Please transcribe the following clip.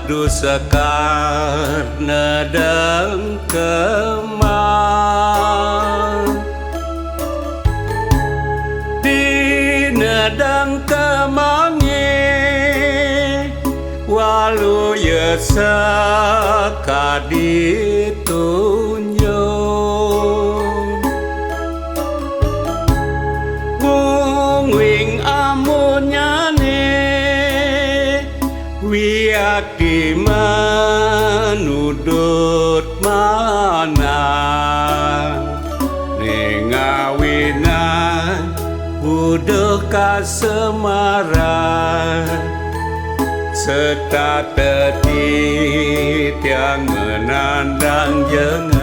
Du sekar nedeng kemang di nedeng kemangi walu ye sakaditunjung mung wing amunyane wiaki manudut manang ningawinan buduh kasemaran serta teti tiang menandang jeneng